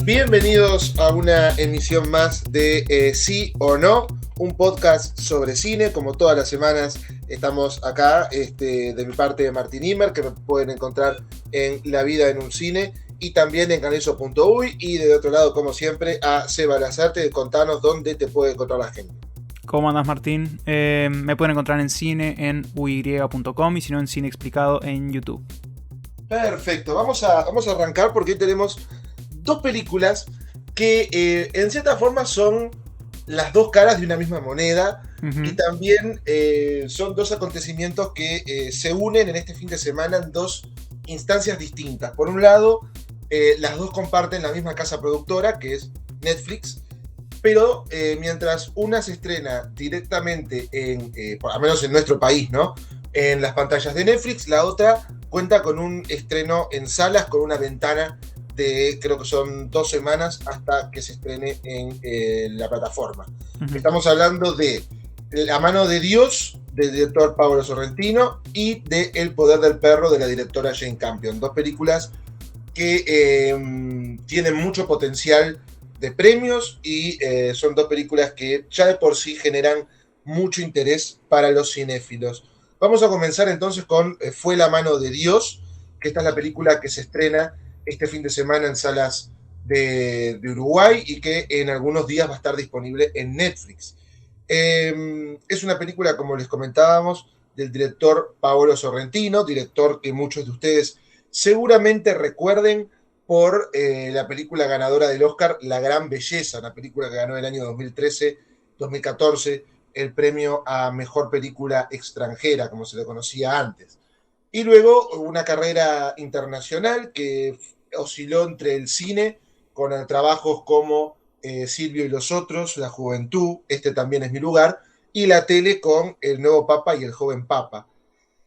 Bienvenidos a una emisión más de Sí o No, un podcast sobre cine. Como todas las semanas estamos acá, de mi parte de Martín Imer, que me pueden encontrar en La Vida en un Cine y también en Canelso.uy, y de otro lado, como siempre, a Seba Lazarte. Contanos dónde te puede encontrar la gente. ¿Cómo andás, Martín? Me pueden encontrar en cine en uy.com y si no en Cine Explicado en YouTube. Perfecto, vamos a arrancar porque hoy tenemos dos películas que en cierta forma son las dos caras de una misma moneda. Y también son dos acontecimientos que se unen en este fin de semana en dos instancias distintas. Por un lado, las dos comparten la misma casa productora, que es Netflix, pero mientras una se estrena directamente por lo menos en nuestro país, ¿no?, en las pantallas de Netflix, la otra cuenta con un estreno en salas, con una ventana de, creo que son 2 semanas hasta que se estrene en la plataforma. Estamos hablando de La mano de Dios, del director Paolo Sorrentino, y de El poder del perro, de la directora Jane Campion. Dos películas que tienen mucho potencial de premios y son dos películas que ya de por sí generan mucho interés para los cinéfilos. Vamos a comenzar entonces con Fue la mano de Dios, que esta es la película que se estrena este fin de semana en salas de Uruguay y que en algunos días va a estar disponible en Netflix. Es una película, como les comentábamos, del director Paolo Sorrentino, director que muchos de ustedes seguramente recuerden por la película ganadora del Oscar, La Gran Belleza, una película que ganó en el año 2013-2014 el premio a Mejor Película Extranjera, como se le conocía antes. Y luego una carrera internacional que osciló entre el cine, con trabajos como Silvio y los otros, La Juventud, Este también es mi lugar, y la tele con El nuevo Papa y El joven Papa.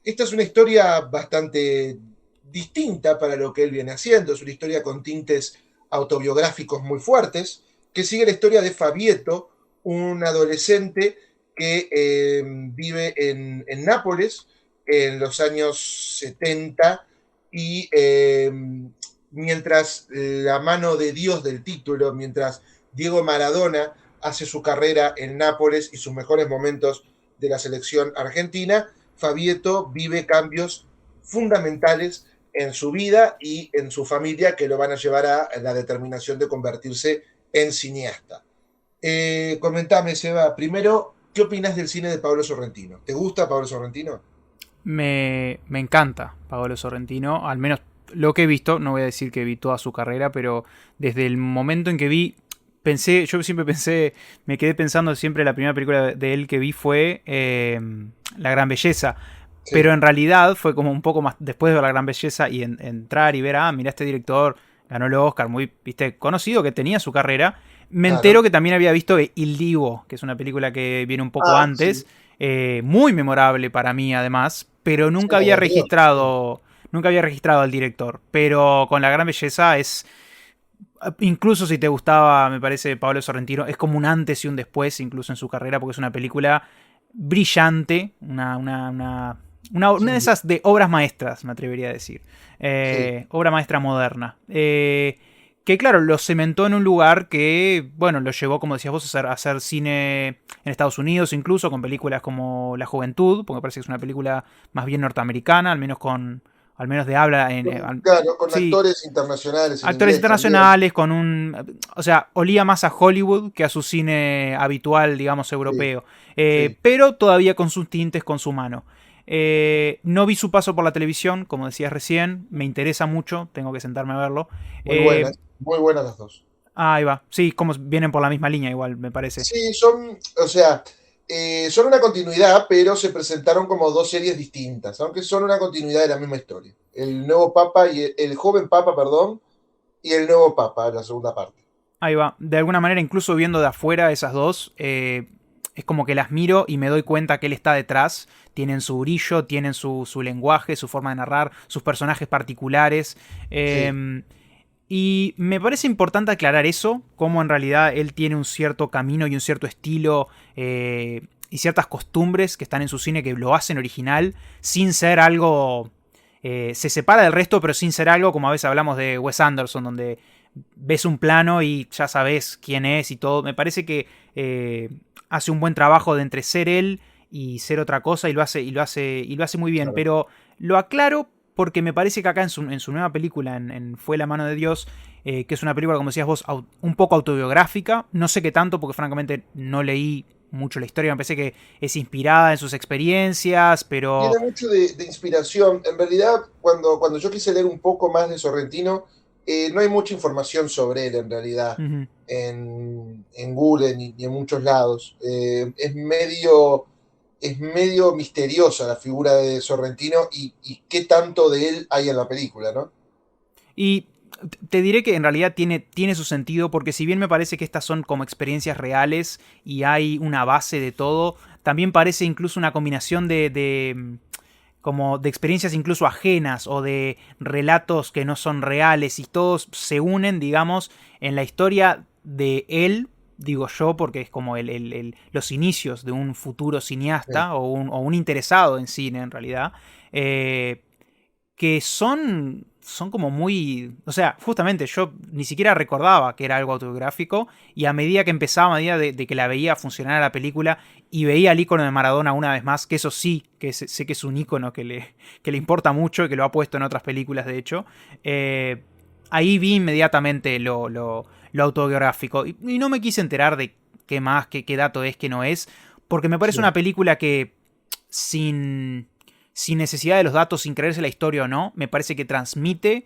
Esta es una historia bastante distinta para lo que él viene haciendo, es una historia con tintes autobiográficos muy fuertes, que sigue la historia de Fabieto, un adolescente que vive en Nápoles en los años 70 y mientras La mano de Dios del título, mientras Diego Maradona hace su carrera en Nápoles y sus mejores momentos de la selección argentina, Fabieto vive cambios fundamentales en su vida y en su familia que lo van a llevar a la determinación de convertirse en cineasta. Comentame, Seba, primero, ¿qué opinas del cine de Paolo Sorrentino? ¿Te gusta Paolo Sorrentino? Me encanta Paolo Sorrentino, al menos lo que he visto. No voy a decir que vi toda su carrera, pero desde el momento en que vi, yo siempre pensé, me quedé pensando siempre, la primera película de él que vi fue La Gran Belleza. Sí. Pero en realidad fue como un poco más después de La Gran Belleza y entrar y ver, mira, este director ganó el Oscar, muy, conocido, que tenía su carrera. Me entero que también había visto Il Divo, que es una película que viene un poco antes, sí. Muy memorable para mí además, pero nunca había registrado al director. Pero con La Gran Belleza es, incluso si te gustaba, me parece, Paolo Sorrentino, es como un antes y un después incluso en su carrera, porque es una película brillante, una de esas de obras maestras, me atrevería a decir. Obra maestra moderna. Que claro, lo cementó en un lugar que, bueno, lo llevó, como decías vos, a hacer cine en Estados Unidos, incluso con películas como La Juventud, porque parece que es una película más bien norteamericana, al menos de habla claro, con sí, actores internacionales. Actores internacionales, también. O sea, olía más a Hollywood que a su cine habitual, digamos, europeo. Sí. Pero todavía con sus tintes, con su mano. No vi su paso por la televisión, como decías recién. Me interesa mucho, tengo que sentarme a verlo. Muy buenas las dos. Ahí va. Sí, como vienen por la misma línea igual, me parece. Sí, son una continuidad, pero se presentaron como dos series distintas, aunque son una continuidad de la misma historia. El nuevo Papa y el joven Papa, perdón, y el nuevo Papa, la segunda parte. Ahí va. De alguna manera, incluso viendo de afuera esas dos, es como que las miro y me doy cuenta que él está detrás. Tienen su brillo, tienen su lenguaje, su forma de narrar, sus personajes particulares. Sí. Y me parece importante aclarar eso, cómo en realidad él tiene un cierto camino y un cierto estilo y ciertas costumbres que están en su cine que lo hacen original, sin ser algo... se separa del resto, pero sin ser algo, como a veces hablamos de Wes Anderson, donde ves un plano y ya sabes quién es y todo. Me parece que hace un buen trabajo de entre ser él y ser otra cosa y lo hace muy bien. Claro. Pero lo aclaro porque me parece que acá en su nueva película, en Fue la mano de Dios, que es una película, como decías vos, un poco autobiográfica. No sé qué tanto, porque francamente no leí mucho la historia. Me parece que es inspirada en sus experiencias, pero... Tiene mucho de inspiración. En realidad, cuando yo quise leer un poco más de Sorrentino, no hay mucha información sobre él en realidad Ujú. en Google ni en muchos lados. Es medio misteriosa la figura de Sorrentino y qué tanto de él hay en la película, ¿no? Y te diré que en realidad tiene su sentido, porque si bien me parece que estas son como experiencias reales y hay una base de todo, también parece incluso una combinación como de experiencias incluso ajenas o de relatos que no son reales y todos se unen, digamos, en la historia de él, digo yo, porque es como los inicios de un futuro Sí, cineasta o un interesado en cine en realidad. eh, que son como muy... O sea, justamente yo ni siquiera recordaba que era algo autobiográfico y a medida que empezaba, a medida de que la veía funcionar la película y veía el icono de Maradona una vez más, que eso sí, que sé que es un icono que le importa mucho y que lo ha puesto en otras películas, de hecho, ahí vi inmediatamente lo autobiográfico y no me quise enterar de qué más, qué dato es, qué no es, porque me parece sí, una película que sin necesidad de los datos, sin creerse la historia o no, me parece que transmite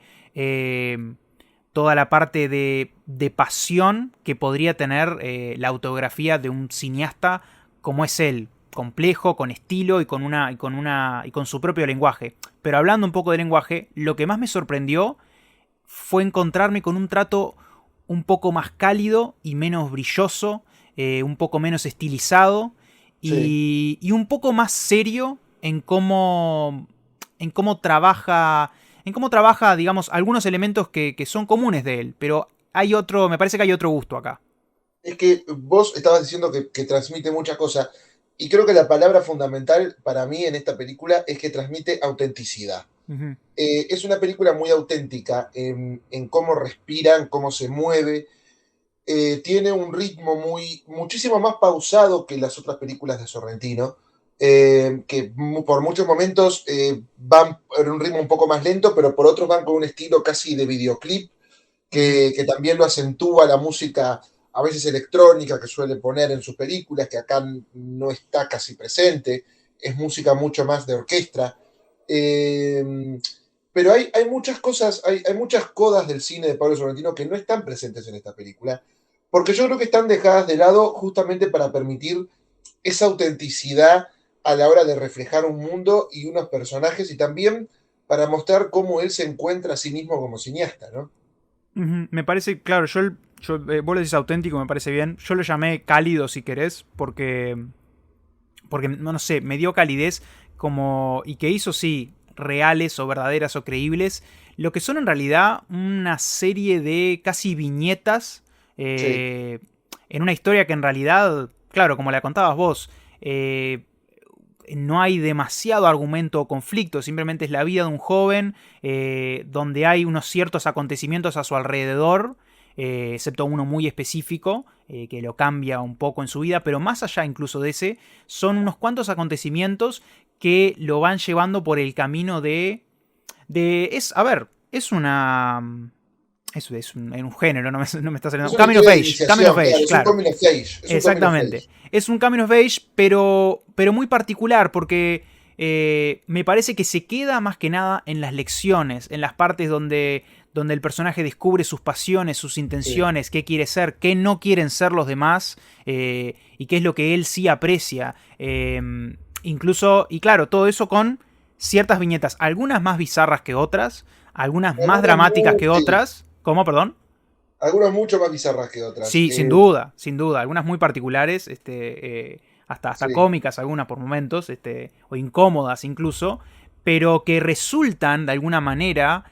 toda la parte de pasión que podría tener la autografía de un cineasta como es él, complejo, con estilo y con su propio lenguaje. Pero hablando un poco de lenguaje, lo que más me sorprendió fue encontrarme con un trato un poco más cálido y menos brilloso, un poco menos estilizado sí. y un poco más serio en cómo trabaja, digamos, algunos elementos que son comunes de él, pero me parece que hay otro gusto acá. Es que vos estabas diciendo que transmite muchas cosas y creo que la palabra fundamental para mí en esta película es que transmite autenticidad. Ujú. Es una película muy auténtica en cómo respira, en cómo se mueve. Tiene un ritmo muchísimo más pausado que las otras películas de Sorrentino, que por muchos momentos van en un ritmo un poco más lento, pero por otros van con un estilo casi de videoclip, Ujú. que también lo acentúa la música a veces electrónica que suele poner en sus películas, que acá no está casi presente, es música mucho más de orquesta. Eh, pero hay muchas cosas, hay muchas codas del cine de Pablo Sorrentino que no están presentes en esta película, porque yo creo que están dejadas de lado justamente para permitir esa autenticidad a la hora de reflejar un mundo y unos personajes y también para mostrar cómo él se encuentra a sí mismo como cineasta, ¿no? Ujú. Me parece, claro, vos lo decís auténtico, me parece bien. Yo lo llamé cálido si querés, porque no sé, me dio calidez y que hizo, sí, reales o verdaderas o creíbles, lo que son en realidad una serie de casi viñetas Sí, eh, en una historia que en realidad, claro, como la contabas vos, no hay demasiado argumento o conflicto, simplemente es la vida de un joven donde hay unos ciertos acontecimientos a su alrededor, excepto uno muy específico que lo cambia un poco en su vida, pero más allá incluso de ese, son unos cuantos acontecimientos que lo van llevando por el camino a ver, es una... Es un género, no me está saliendo. es Un una coming of historia de age, coming of iniciación, claro, age, es un claro. coming of age, es un coming of Exactamente. age. Es un coming of age, pero muy particular, porque me parece que se queda más que nada en las lecciones, en las partes donde el personaje descubre sus pasiones, sus Sí. intenciones, qué quiere ser, qué no quieren ser los demás, y qué es lo que él sí aprecia. Incluso, y claro, todo eso con ciertas viñetas, algunas más bizarras que otras, algunas más Algunas, dramáticas que sí, otras. ¿Cómo, perdón? algunas mucho más bizarras que otras. Sí, sin duda, sin duda. Algunas muy particulares, hasta Sí. cómicas, algunas por momentos, o incómodas incluso, pero que resultan de alguna manera,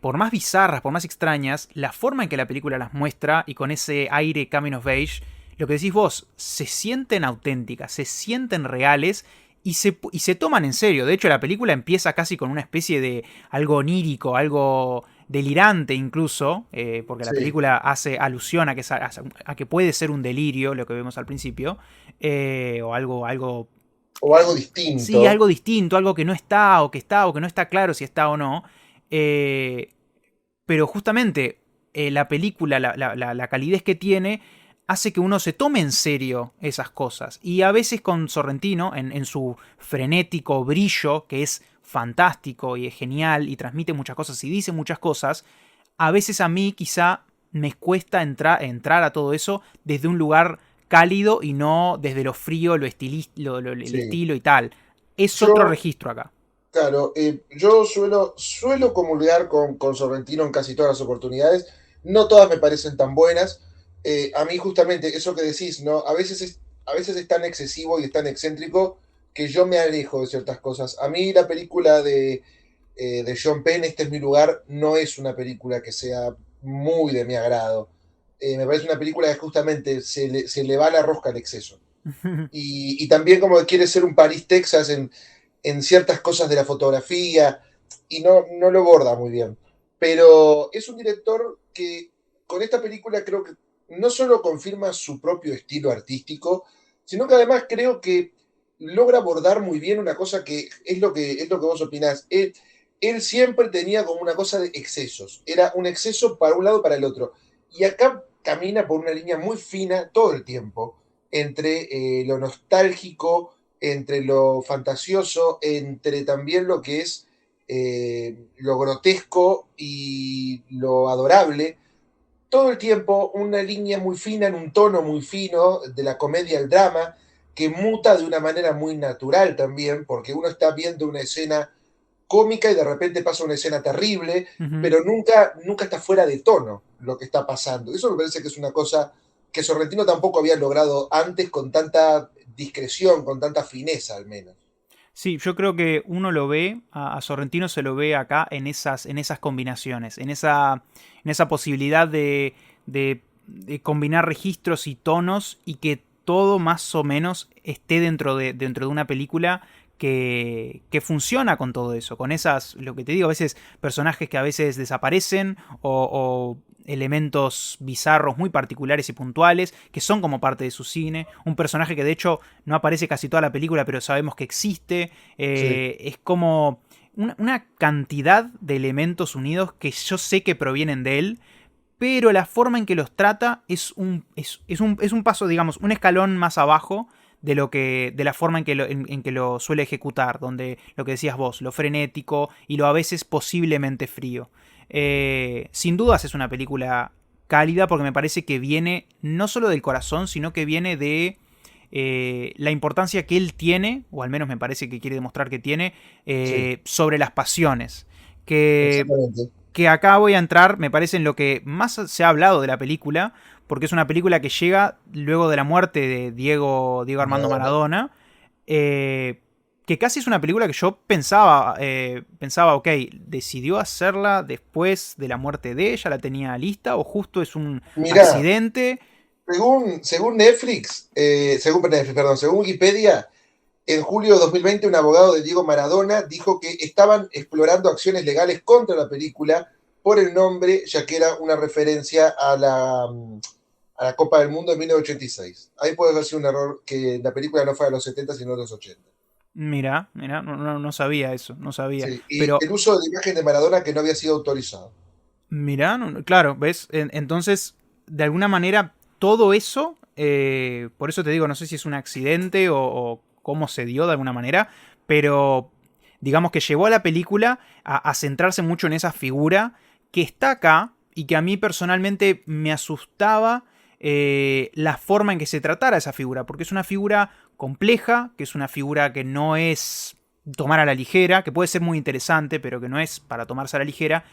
por más bizarras, por más extrañas, la forma en que la película las muestra y con ese aire coming of age, lo que decís vos, se sienten auténticas, se sienten reales y se toman en serio. De hecho, la película empieza casi con una especie de algo onírico, algo delirante incluso, porque la Sí. película hace alusión a que puede ser un delirio, lo que vemos al principio, o algo, O algo sí, distinto. algo distinto, algo que no está, o que está, o que no está claro si está o no. Eh, pero justamente la película, la calidez que tiene, hace que uno se tome en serio esas cosas. Y a veces con Sorrentino, en su frenético brillo, que es fantástico y es genial y transmite muchas cosas y dice muchas cosas, a veces a mí quizá me cuesta entrar a todo eso desde un lugar cálido y no desde lo frío, el Sí. estilo y tal. Es otro Yo, registro acá. claro, yo suelo comulgar con Sorrentino en casi todas las oportunidades. No todas me parecen tan buenas. A mí justamente eso que decís, ¿no? A veces es tan excesivo y es tan excéntrico que yo me alejo de ciertas cosas. A mí la película de Sean Penn, Este es mi lugar, no es una película que sea muy de mi agrado. Me parece una película que justamente se le va la rosca al exceso. Y también como que quiere ser un París, Texas en ciertas cosas de la fotografía y no lo borda muy bien. Pero es un director que con esta película creo que no solo confirma su propio estilo artístico, sino que además creo que logra abordar muy bien una cosa que es lo que vos opinás. Él siempre tenía como una cosa de excesos. Era un exceso para un lado y para el otro. Y acá camina por una línea muy fina todo el tiempo entre lo nostálgico, entre lo fantasioso, entre también lo que es lo grotesco y lo adorable. Todo el tiempo una línea muy fina, en un tono muy fino, de la comedia al drama, que muta de una manera muy natural también, porque uno está viendo una escena cómica y de repente pasa una escena terrible, Ujú. pero nunca está fuera de tono lo que está pasando. Eso me parece que es una cosa que Sorrentino tampoco había logrado antes con tanta discreción, con tanta fineza al menos. Sí, yo creo que uno lo ve, a Sorrentino se lo ve acá en esas combinaciones, en esa posibilidad de combinar registros y tonos y que todo más o menos esté dentro de una película que funciona con todo eso, con esas, lo que te digo, a veces personajes que a veces desaparecen o elementos bizarros muy particulares y puntuales que son como parte de su cine, un personaje que de hecho no aparece casi toda la película pero sabemos que existe, Sí, es como una cantidad de elementos unidos que yo sé que provienen de él, pero la forma en que los trata es un paso, digamos, un escalón más abajo de la forma en que lo suele ejecutar, donde lo que decías vos, lo frenético y lo a veces posiblemente frío. Sin dudas es una película cálida porque me parece que viene no solo del corazón, sino que viene de la importancia que él tiene, o al menos me parece que quiere demostrar que tiene, sí, sobre las pasiones. Que exactamente. que acá voy a entrar, me parece, en lo que más se ha hablado de la película, porque es una película que llega luego de la muerte de Diego Armando Maradona. Maradona, eh, que casi es una película que yo pensaba, ok, decidió hacerla después de la muerte de ella, la tenía lista, o justo es un Mirá, accidente. según Netflix, perdón, según Wikipedia, en julio de 2020 un abogado de Diego Maradona dijo que estaban explorando acciones legales contra la película por el nombre, ya que era una referencia a la Copa del Mundo de 1986. Ahí puede haber sido un error que la película no fue de los 70, sino de los 80. Mira, no sabía eso, no sabía. Sí, y Pero el uso de la imagen de Maradona que no había sido autorizado. mira, claro, ¿ves? Entonces, de alguna manera, todo eso, por eso te digo, no sé si es un accidente o cómo se dio de alguna manera, pero digamos que llevó a la película a centrarse mucho en esa figura que está acá y que a mí personalmente me asustaba la forma en que se tratara esa figura, porque es una figura compleja, que es una figura que no es tomar a la ligera, que puede ser muy interesante, pero que no es para tomarse a la ligera,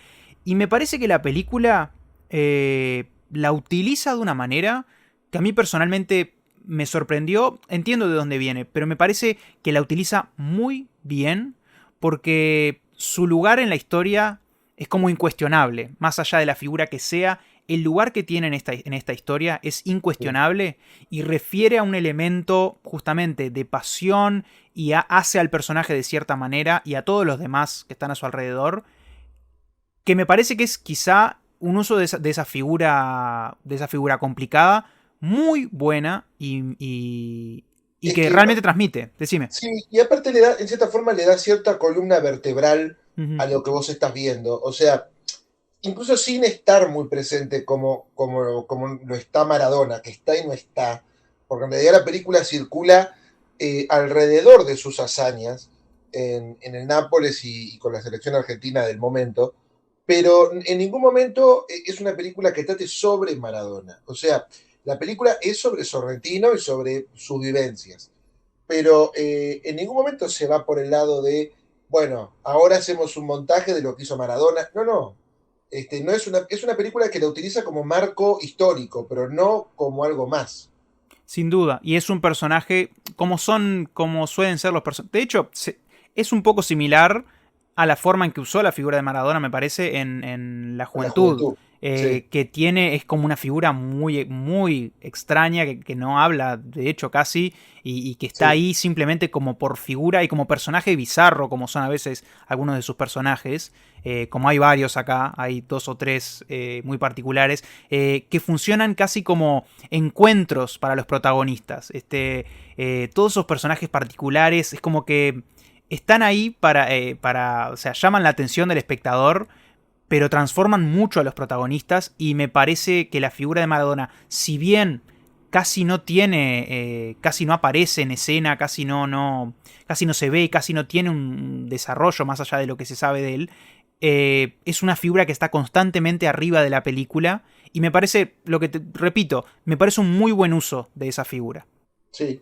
y me parece que la película la utiliza de una manera que a mí personalmente me sorprendió. Entiendo de dónde viene, pero me parece que la utiliza muy bien porque su lugar en la historia es como incuestionable. Más allá de la figura que sea, el lugar que tiene en esta historia es Sí. incuestionable y refiere a un elemento justamente de pasión y hace al personaje de cierta manera y a todos los demás que están a su alrededor que me parece que es quizá un uso de esa figura complicada muy buena y Es que que realmente transmite. Decime. sí, y aparte le da, en cierta forma le da cierta columna vertebral Ujú. a lo que vos estás viendo. O sea, incluso sin estar muy presente como lo está Maradona, que está y no está, porque en realidad la película circula alrededor de sus hazañas en el Nápoles y con la selección argentina del momento, pero en ningún momento es una película que trate sobre Maradona. O sea, la película es sobre Sorrentino y sobre sus vivencias, pero en ningún momento se va por el lado de, bueno, ahora hacemos un montaje de lo que hizo Maradona. No, no. No es una película que la utiliza como marco histórico, pero no como algo más. Sin duda. Y es un personaje como suelen ser los personajes. De hecho, es un poco similar a la forma en que usó la figura de Maradona, me parece, en la En la juventud. juventud. Sí, Que es como una figura muy, muy extraña, que no habla, de hecho, casi, y que está sí, ahí simplemente como por figura y como personaje bizarro, como son a veces algunos de sus personajes. Como hay varios acá, hay dos o tres muy particulares, que funcionan casi como encuentros para los protagonistas. Todos esos personajes particulares es como que están ahí o sea, llaman la atención del espectador, pero transforman mucho a los protagonistas y me parece que la figura de Maradona, si bien casi no aparece en escena, casi no se ve, casi no tiene un desarrollo más allá de lo que se sabe de él, es una figura que está constantemente arriba de la película y me parece, repito, me parece un muy buen uso de esa figura. sí,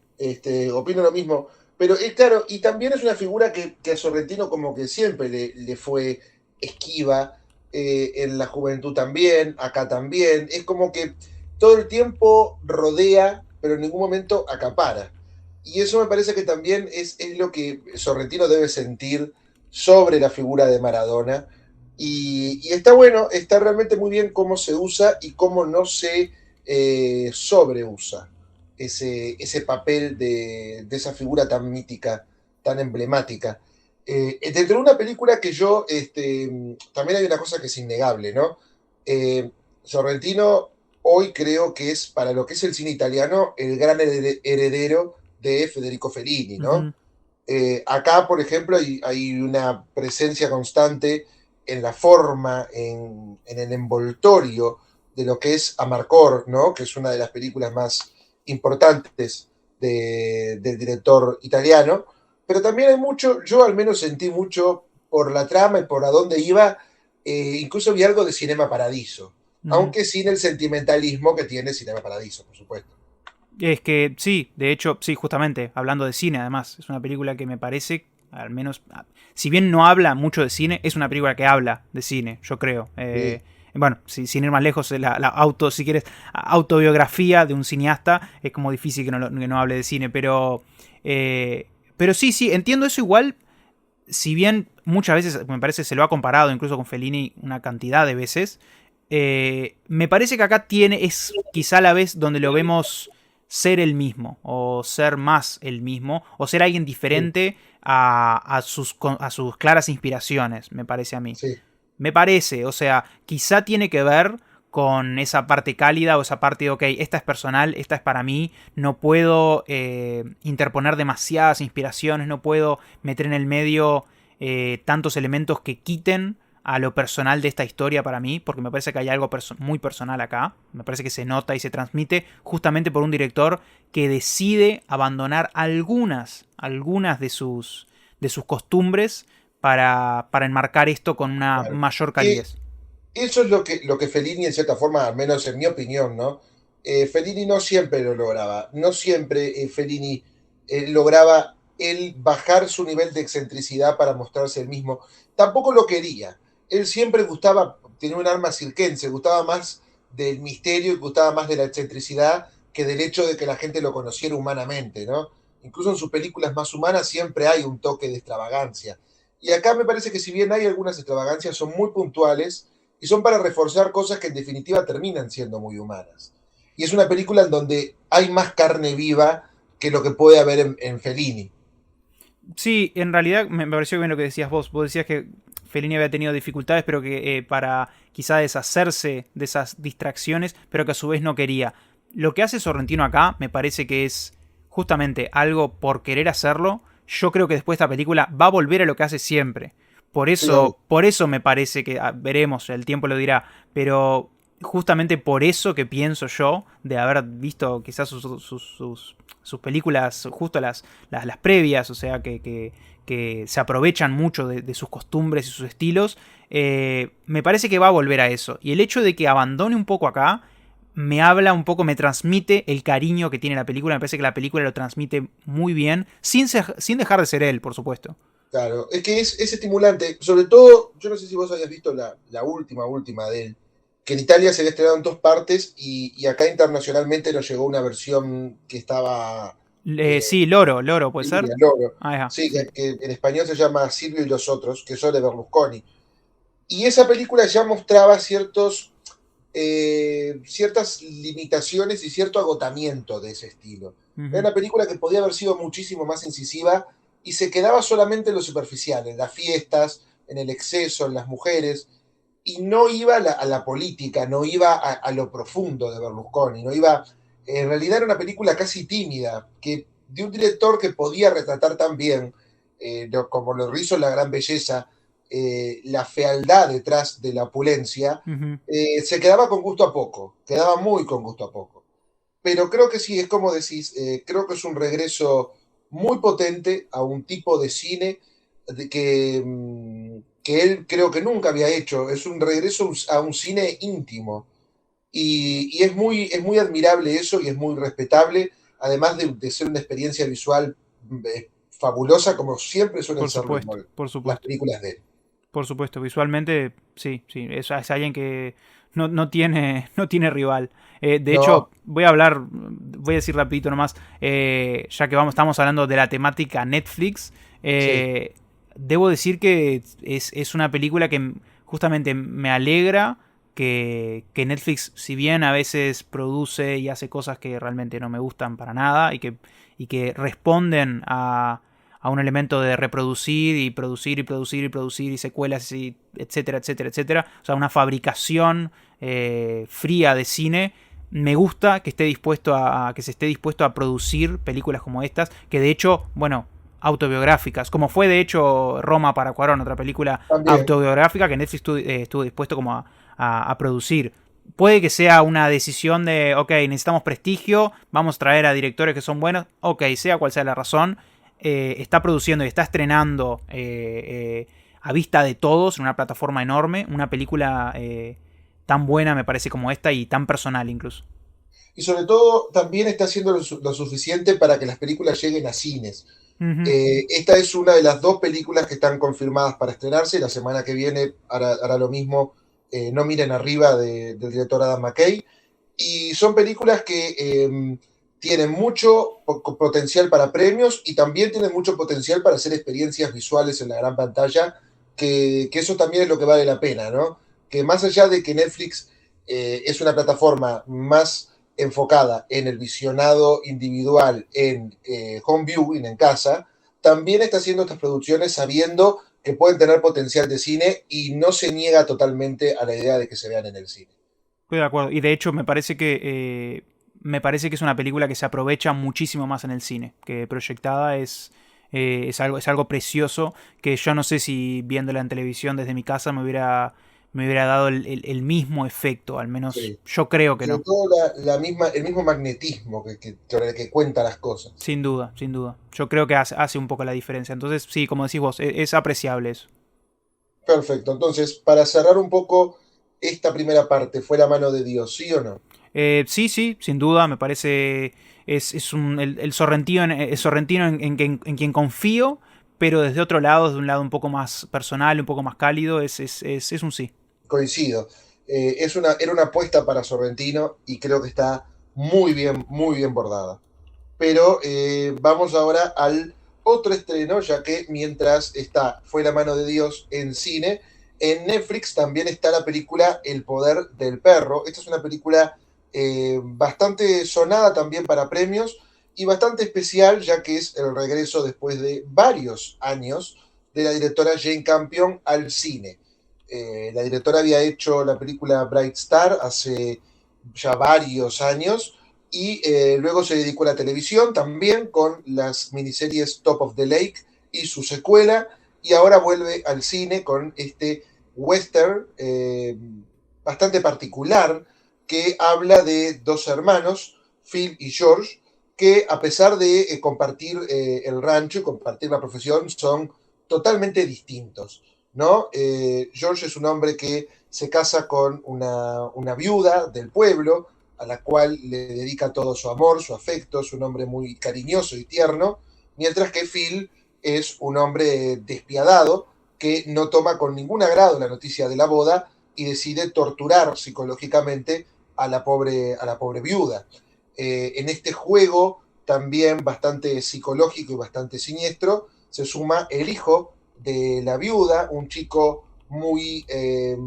opino lo mismo. Pero claro, y también es una figura que a Sorrentino como que siempre le fue esquiva, en la juventud también, acá también. Es como que todo el tiempo rodea, pero en ningún momento acapara. Y eso me parece que también es lo que Sorrentino debe sentir sobre la figura de Maradona. Y está bueno, está realmente muy bien cómo se usa y cómo no se sobreusa ese papel de esa figura tan mítica, tan emblemática. Dentro de una película que yo, también hay una cosa que es innegable, ¿no? Sorrentino hoy creo que es, para lo que es el cine italiano, el gran heredero de Federico Fellini, ¿no? Ujú. Acá, por ejemplo, hay una presencia constante en la forma, en el envoltorio de lo que es Amarcord, ¿no? Que es una de las películas más importantes del director italiano. Pero también hay mucho, yo al menos sentí mucho por la trama y por a dónde iba, incluso vi algo de Cinema Paradiso, Ujú. aunque sin el sentimentalismo que tiene Cinema Paradiso, por supuesto. Es que sí, de hecho, sí, justamente, hablando de cine, además, es una película que me parece, al menos, si bien no habla mucho de cine, es una película que habla de cine, yo creo. Sí, Bueno, sin ir más lejos, si quieres, autobiografía de un cineasta, es como difícil que no hable de cine, pero sí, sí, entiendo eso igual, si bien muchas veces, me parece, se lo ha comparado incluso con Fellini una cantidad de veces, me parece que acá es quizá la vez donde lo vemos ser el mismo, o ser más el mismo, o ser alguien sí, diferente a sus claras inspiraciones, me parece a mí. sí. Me parece, o sea, quizá tiene que ver con esa parte cálida o esa parte de, ok, esta es personal, esta es para mí, no puedo interponer demasiadas inspiraciones, no puedo meter en el medio tantos elementos que quiten a lo personal de esta historia para mí, porque me parece que hay algo muy personal acá, me parece que se nota y se transmite justamente por un director que decide abandonar algunas de sus costumbres para enmarcar esto con una Claro. mayor Que calidez. eso es lo que Fellini, en cierta forma, al menos en mi opinión, ¿no? Fellini no siempre lo lograba. No siempre Fellini lograba él bajar su nivel de excentricidad para mostrarse el mismo. Tampoco lo quería. Él siempre gustaba, tenía un arma circense, gustaba más del misterio y gustaba más de la excentricidad que del hecho de que la gente lo conociera humanamente, ¿no? Incluso en sus películas más humanas siempre hay un toque de extravagancia. Y acá me parece que si bien hay algunas extravagancias, son muy puntuales y son para reforzar cosas que en definitiva terminan siendo muy humanas. Y es una película en donde hay más carne viva que lo que puede haber en Fellini. Sí, en realidad me pareció bien lo que decías vos. Vos decías que Fellini había tenido dificultades, pero que para quizá deshacerse de esas distracciones, pero que a su vez no quería. Lo que hace Sorrentino acá me parece que es justamente algo por querer hacerlo. Yo creo que después de esta película va a volver a lo que hace siempre. Sí, obvio. Por eso me parece que, veremos, el tiempo lo dirá, pero justamente por eso que pienso yo, de haber visto quizás sus películas, justo las previas, o sea, que se aprovechan mucho de sus costumbres y sus estilos, me parece que va a volver a eso. Y el hecho de que abandone un poco acá, me habla un poco, me transmite el cariño que tiene la película. Me parece que la película lo transmite muy bien, sin dejar de ser él, por supuesto. Claro, es que es estimulante. Sobre todo, yo no sé si vos habías visto la última de él, que en Italia se había estrenado en 2 partes y acá internacionalmente nos llegó una versión que estaba Sí, Loro, ¿puede ser? Loro. Ajá, Sí, sí. que en español se llama Silvio y los otros, que son de Berlusconi. Y esa película ya mostraba ciertas limitaciones y cierto agotamiento de ese estilo. Era Ujú. una película que podía haber sido muchísimo más incisiva y se quedaba solamente en lo superficial, en las fiestas, en el exceso, en las mujeres, y no iba a la política, no iba a lo profundo de Berlusconi, no iba. En realidad era una película casi tímida, que de un director que podía retratar tan bien, como lo hizo La Gran Belleza, la fealdad detrás de la opulencia, Ujú. se quedaba con gusto a poco, quedaba muy con gusto a poco. Pero creo que sí, es como decís, creo que es un regreso muy potente a un tipo de cine que él creo que nunca había hecho. Es un regreso a un cine íntimo. Y es muy admirable eso y es muy respetable, además de ser una experiencia visual fabulosa, como siempre suelen ser Por las supuesto. películas de él. Por supuesto, visualmente, sí, sí, es alguien que no tiene, no tiene rival. De hecho, No, voy a decir rapidito nomás, ya que estamos hablando de la temática Netflix, sí, debo decir que es una película que justamente me alegra que Netflix, si bien a veces produce y hace cosas que realmente no me gustan para nada y que responden a un elemento de reproducir y producir y producir y producir y secuelas y etcétera, etcétera, etcétera. O sea, una fabricación fría de cine. Me gusta que esté dispuesto que se esté dispuesto a producir películas como estas, que de hecho, bueno, autobiográficas, como fue de hecho Roma para Cuarón, otra película también. autobiográfica que Netflix estuvo dispuesto como a producir. Puede que sea una decisión de, ok, necesitamos prestigio, vamos a traer a directores que son buenos, ok, sea cual sea la razón, está produciendo y está estrenando a vista de todos en una plataforma enorme una película tan buena me parece como esta y tan personal incluso. Y sobre todo, también está haciendo lo suficiente para que las películas lleguen a cines. Ujú. Esta es una de las 2 películas que están confirmadas para estrenarse. La semana que viene hará lo mismo No miren arriba del director Adam McKay. Y son películas que tienen mucho potencial para premios y también tienen mucho potencial para hacer experiencias visuales en la gran pantalla, que eso también es lo que vale la pena, ¿no? Que más allá de que Netflix es una plataforma más enfocada en el visionado individual, en home viewing en casa, también está haciendo estas producciones sabiendo que pueden tener potencial de cine y no se niega totalmente a la idea de que se vean en el cine. Estoy de acuerdo. Y de hecho me parece que es una película que se aprovecha muchísimo más en el cine, que proyectada es algo precioso que yo no sé si viéndola en televisión desde mi casa me hubiera dado el mismo efecto, al menos Sí. yo creo que Sobre no. todo el mismo magnetismo que cuenta las cosas. Sin duda, sin duda. Yo creo que hace un poco la diferencia. Entonces, sí, como decís vos, es apreciable eso. Perfecto. Entonces, para cerrar un poco esta primera parte, ¿fue la mano de Dios, sí o no? Sí, sí, sin duda, me parece. El sorrentino en quien confío, pero desde otro lado, de un lado un poco más personal, un poco más cálido, es un sí. Coincido. Era una apuesta para Sorrentino y creo que está muy bien bordada. Pero vamos ahora al otro estreno, ya que mientras Fue la mano de Dios en cine, en Netflix también está la película El poder del perro. Esta es una película bastante sonada también para premios y bastante especial, ya que es el regreso después de varios años de la directora Jane Campion al cine. La directora había hecho la película Bright Star hace ya varios años y luego se dedicó a la televisión también con las miniseries Top of the Lake y su secuela, y ahora vuelve al cine con este western bastante particular que habla de dos hermanos, Phil y George, que a pesar de compartir el rancho y compartir la profesión, son totalmente distintos, ¿no? George es un hombre que se casa con una viuda del pueblo, a la cual le dedica todo su amor, su afecto, es un hombre muy cariñoso y tierno, mientras que Phil es un hombre despiadado que no toma con ningún agrado la noticia de la boda y decide torturar psicológicamente a la pobre viuda. En este juego, también bastante psicológico y bastante siniestro, se suma el hijo de la viuda, un chico muy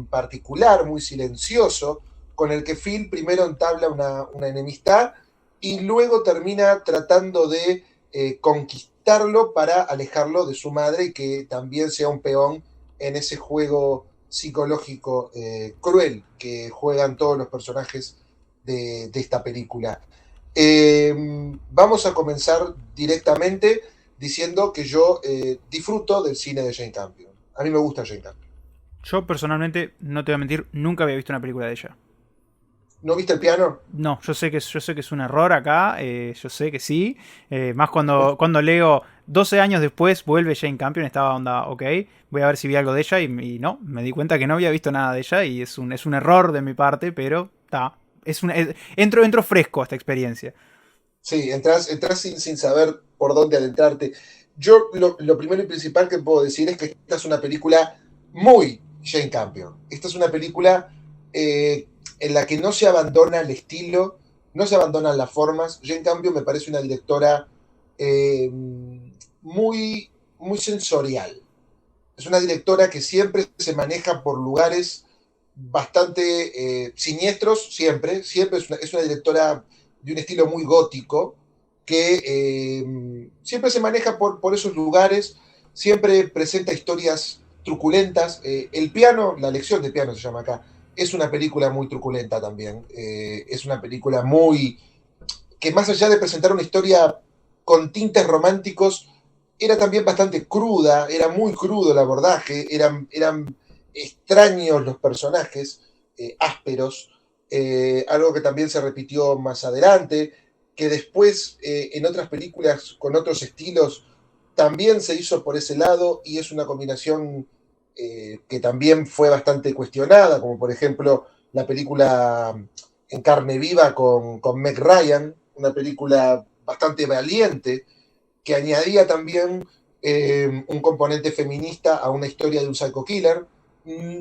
particular, muy silencioso, con el que Phil primero entabla una enemistad y luego termina tratando de conquistarlo para alejarlo de su madre y que también sea un peón en ese juego psicológico cruel que juegan todos los personajes de esta película. Vamos a comenzar directamente diciendo que yo disfruto del cine de Jane Campion. A mí me gusta Jane Campion. Yo personalmente, no te voy a mentir, nunca había visto una película de ella. ¿No viste el piano? No, yo sé que es un error acá, yo sé que sí. Más cuando leo 12 años después vuelve Jane Campion, estaba onda, ok, voy a ver si vi algo de ella y no, me di cuenta que no había visto nada de ella y es un error de mi parte, pero está. Entro fresco a esta experiencia. Sí, entras sin saber por dónde adentrarte. Yo lo primero y principal que puedo decir es que esta es una película muy Jane Campion. Esta es una película en la que no se abandona el estilo, no se abandonan las formas. Jane Campion me parece una directora eh, muy sensorial. Es una directora que siempre se maneja por lugares bastante siniestros, siempre es una directora de un estilo muy gótico, que siempre se maneja por esos lugares, siempre presenta historias truculentas. El piano, la lección de piano se llama acá, es una película muy truculenta también. Es una película muy que más allá de presentar una historia con tintes románticos, era también bastante cruda, era muy crudo el abordaje, eran extraños los personajes, ásperos, algo que también se repitió más adelante, que después en otras películas con otros estilos también se hizo por ese lado y es una combinación que también fue bastante cuestionada, como por ejemplo la película En carne viva con Meg Ryan, una película bastante valiente que añadía también un componente feminista a una historia de un psycho killer.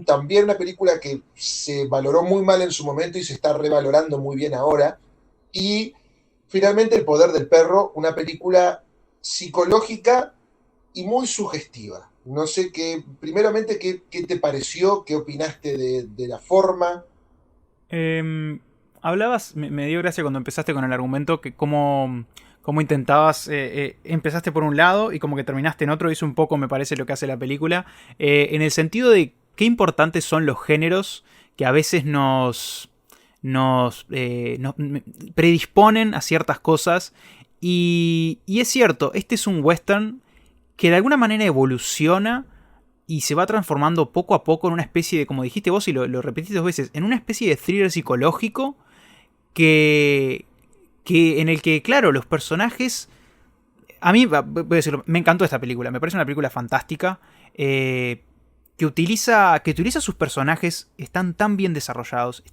También una película que se valoró muy mal en su momento y se está revalorando muy bien ahora. Y finalmente El poder del perro, una película psicológica y muy sugestiva. No sé primeramente, qué te pareció, qué opinaste de la forma. Hablabas, me dio gracia cuando empezaste con el argumento, que cómo intentabas, empezaste por un lado y como que terminaste en otro, y eso un poco me parece lo que hace la película, en el sentido de qué importantes son los géneros que a veces nos predisponen a ciertas cosas, y es cierto, este es un western que de alguna manera evoluciona y se va transformando poco a poco en una especie de, como dijiste vos y lo repetiste dos veces, en una especie de thriller psicológico que en el que, claro, los personajes... A mí, voy a decirlo, me encantó esta película, me parece una película fantástica, que utiliza sus personajes, están tan bien desarrollados,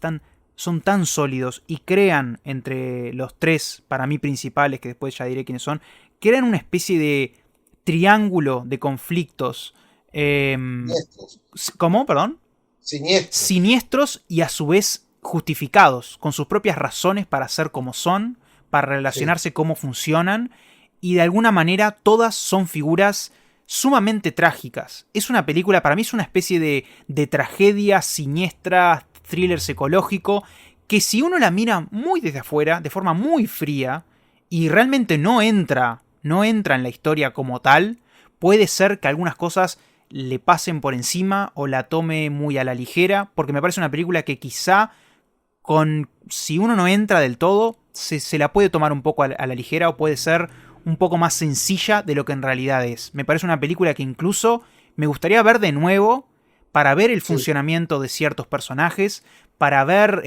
son tan sólidos y crean entre los tres, para mí principales, que después ya diré quiénes son, crean una especie de triángulo de conflictos. Siniestros. ¿Cómo? Perdón. Siniestros. Siniestros y a su vez justificados, con sus propias razones para ser como son, para relacionarse, sí, cómo funcionan, y de alguna manera todas son figuras sumamente trágicas. Es una película, para mí es una especie de tragedia siniestra, thriller psicológico, que si uno la mira muy desde afuera, de forma muy fría, y realmente no entra en la historia como tal, puede ser que algunas cosas le pasen por encima o la tome muy a la ligera, porque me parece una película que quizá si uno no entra del todo, se la puede tomar un poco a la ligera o puede ser un poco más sencilla de lo que en realidad es. Me parece una película que incluso me gustaría ver de nuevo para ver el Sí, funcionamiento de ciertos personajes, para ver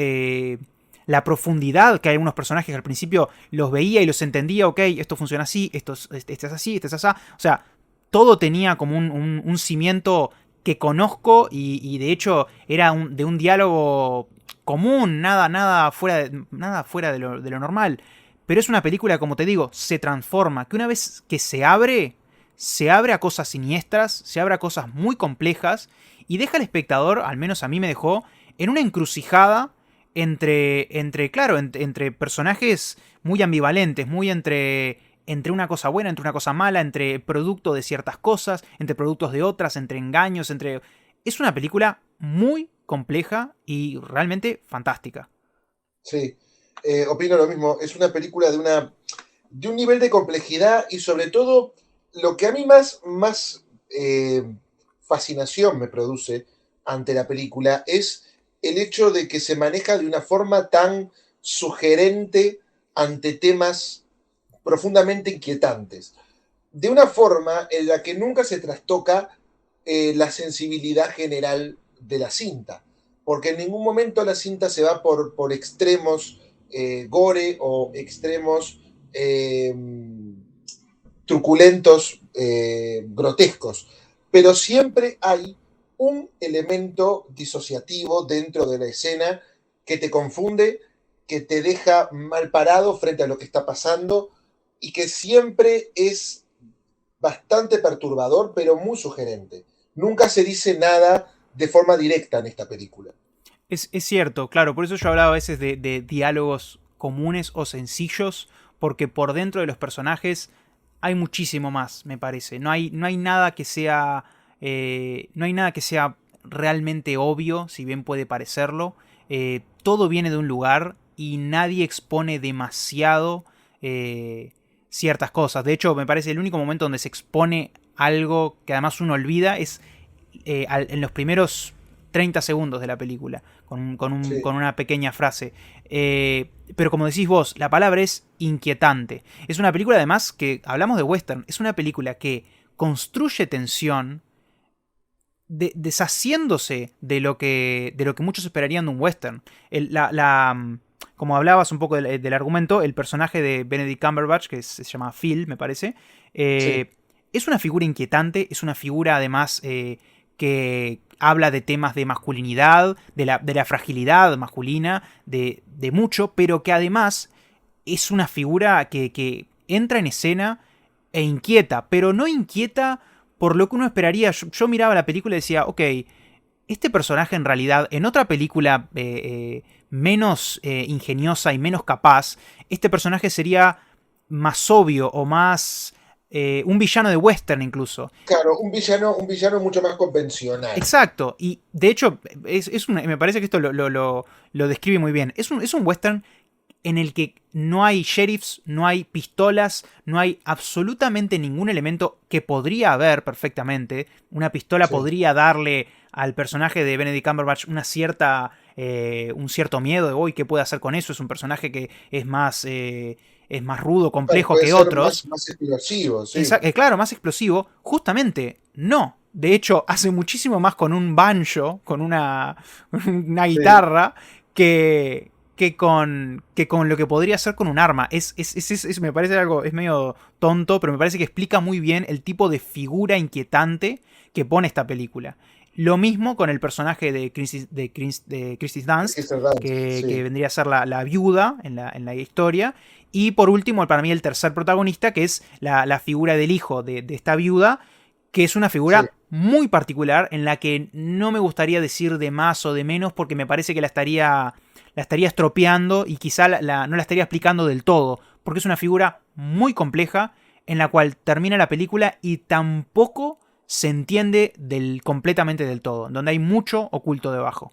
la profundidad que hay algunos personajes que al principio los veía y los entendía, ok, esto funciona así, este es así, este es así. O sea, todo tenía como un cimiento que conozco y de hecho era de un diálogo común, nada fuera de lo normal. Pero es una película, como te digo, se transforma, que una vez que se abre a cosas siniestras, se abre a cosas muy complejas y deja al espectador, al menos a mí me dejó, en una encrucijada entre personajes muy ambivalentes, muy entre una cosa buena, entre una cosa mala, entre producto de ciertas cosas, entre productos de otras, entre engaños, entre... Es una película muy compleja y realmente fantástica. sí. Opino lo mismo. Es una película de un nivel de complejidad y sobre todo lo que a mí más fascinación me produce ante la película es el hecho de que se maneja de una forma tan sugerente ante temas profundamente inquietantes, de una forma en la que nunca se trastoca la sensibilidad general de la cinta, porque en ningún momento la cinta se va por extremos gore o extremos truculentos, grotescos, pero siempre hay un elemento disociativo dentro de la escena que te confunde, que te deja mal parado frente a lo que está pasando y que siempre es bastante perturbador, pero muy sugerente. Nunca se dice nada de forma directa en esta película. Es cierto, claro, por eso yo hablaba a veces de diálogos comunes o sencillos, porque por dentro de los personajes hay muchísimo más, me parece. No hay nada que sea. No hay nada que sea realmente obvio, si bien puede parecerlo. Todo viene de un lugar y nadie expone demasiado ciertas cosas. De hecho, me parece el único momento donde se expone algo que además uno olvida es en los primeros 30 segundos de la película, Sí, con una pequeña frase. Pero como decís vos, la palabra es inquietante. Es una película además que, hablamos de western, es una película que construye tensión deshaciéndose de lo que muchos esperarían de un western. Como hablabas un poco del argumento, el personaje de Benedict Cumberbatch, que se llama Phil, me parece, sí. es una figura inquietante, es una figura además que habla de temas de masculinidad, de la fragilidad masculina, de mucho, pero que además es una figura que entra en escena e inquieta, pero no inquieta por lo que uno esperaría. Yo miraba la película y decía, ok, este personaje en realidad, en otra película menos ingeniosa y menos capaz, este personaje sería más obvio o más... un villano de western incluso. Claro, un villano mucho más convencional. Exacto, y de hecho me parece que esto lo describe muy bien. Es un western en el que no hay sheriffs, no hay pistolas, no hay absolutamente ningún elemento que podría haber perfectamente. Una pistola Sí. podría darle al personaje de Benedict Cumberbatch un cierto miedo de hoy qué puede hacer con eso. Es un personaje que es más rudo, Bueno, complejo puede que ser otros. más explosivo, sí. Claro, más explosivo. Justamente, no. De hecho, hace muchísimo más con un banjo, con una Sí. guitarra, que con lo que podría hacer con un arma. Me parece algo, es medio tonto, pero me parece que explica muy bien el tipo de figura inquietante que pone esta película. Lo mismo con el personaje de Kristen Dunst, Kirsten Dunst, que sí, vendría a ser la viuda en la historia. Y por último, para mí el tercer protagonista, que es la figura del hijo de esta viuda, que es una sí. figura muy particular en la que no me gustaría decir de más o de menos porque me parece que la estaría estropeando y quizá no la estaría explicando del todo, porque es una figura muy compleja en la cual termina la película y tampoco se entiende completamente del todo, donde hay mucho oculto debajo.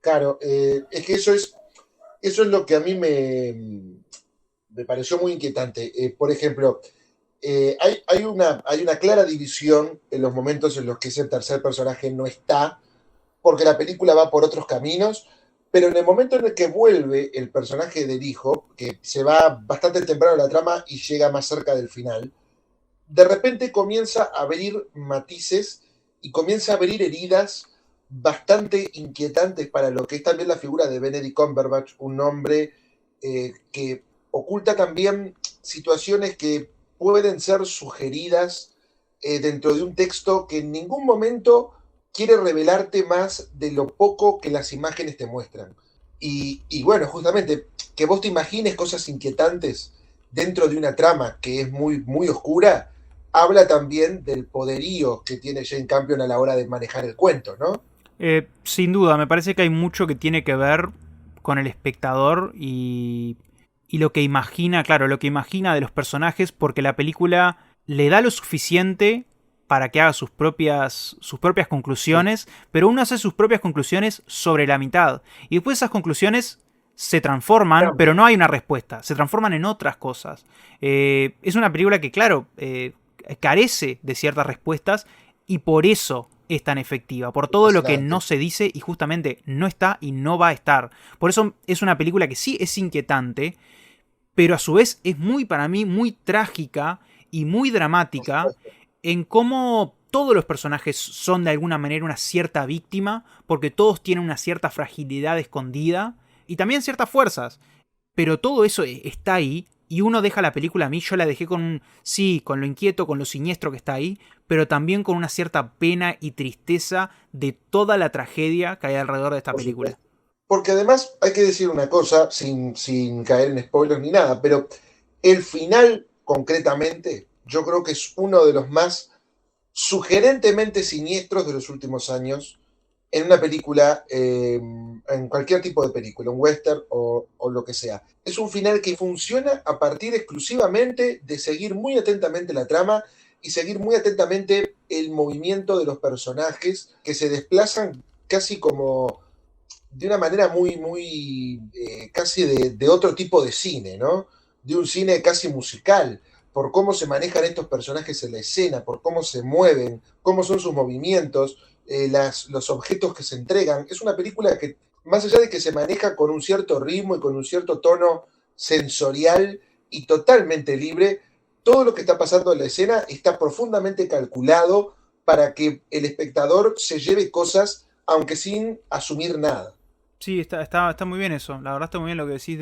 Claro, es que eso es lo que a mí me pareció muy inquietante. Por ejemplo, hay una clara división en los momentos en los que ese tercer personaje no está, porque la película va por otros caminos, pero en el momento en el que vuelve el personaje del hijo, que se va bastante temprano en la trama y llega más cerca del final, de repente comienza a abrir matices y comienza a abrir heridas bastante inquietantes para lo que es también la figura de Benedict Cumberbatch, un hombre que oculta también situaciones que pueden ser sugeridas dentro de un texto que en ningún momento quiere revelarte más de lo poco que las imágenes te muestran. Y bueno, justamente, que vos te imagines cosas inquietantes dentro de una trama que es muy, muy oscura, habla también del poderío que tiene Jane Campion a la hora de manejar el cuento, ¿no? Sin duda, me parece que hay mucho que tiene que ver con el espectador y lo que imagina, claro, lo que imagina de los personajes, porque la película le da lo suficiente para que haga sus propias Sí, conclusiones, pero uno hace sus propias conclusiones sobre la mitad. Y después esas conclusiones se transforman, pero cambia. no hay una respuesta, se transforman en otras cosas. Es una película que, claro, carece de ciertas respuestas y por eso es tan efectiva, por todo lo que no Impresionante. se dice y justamente no está y no va a estar. Por eso es una película que sí es inquietante, pero a su vez es muy, para mí, muy trágica y muy Por dramática supuesto. en cómo todos los personajes son de alguna manera una cierta víctima, porque todos tienen una cierta fragilidad escondida y también ciertas fuerzas. Pero todo eso está ahí y uno deja la película, a mí yo la dejé sí, con lo inquieto, con lo siniestro que está ahí, pero también con una cierta pena y tristeza de toda la tragedia que hay alrededor de esta Por película. supuesto. Porque además hay que decir una cosa, sin caer en spoilers ni nada, pero el final, concretamente, yo creo que es uno de los más sugerentemente siniestros de los últimos años en una película, en cualquier tipo de película, un western o lo que sea. Es un final que funciona a partir exclusivamente de seguir muy atentamente la trama y seguir muy atentamente el movimiento de los personajes que se desplazan casi como de una manera muy, muy, casi de otro tipo de cine, ¿no? De un cine casi musical, por cómo se manejan estos personajes en la escena, por cómo se mueven, cómo son sus movimientos, los objetos que se entregan. Es una película que, más allá de que se maneja con un cierto ritmo y con un cierto tono sensorial y totalmente libre, todo lo que está pasando en la escena está profundamente calculado para que el espectador se lleve cosas, aunque sin asumir nada. Sí, está muy bien eso. La verdad está muy bien lo que decís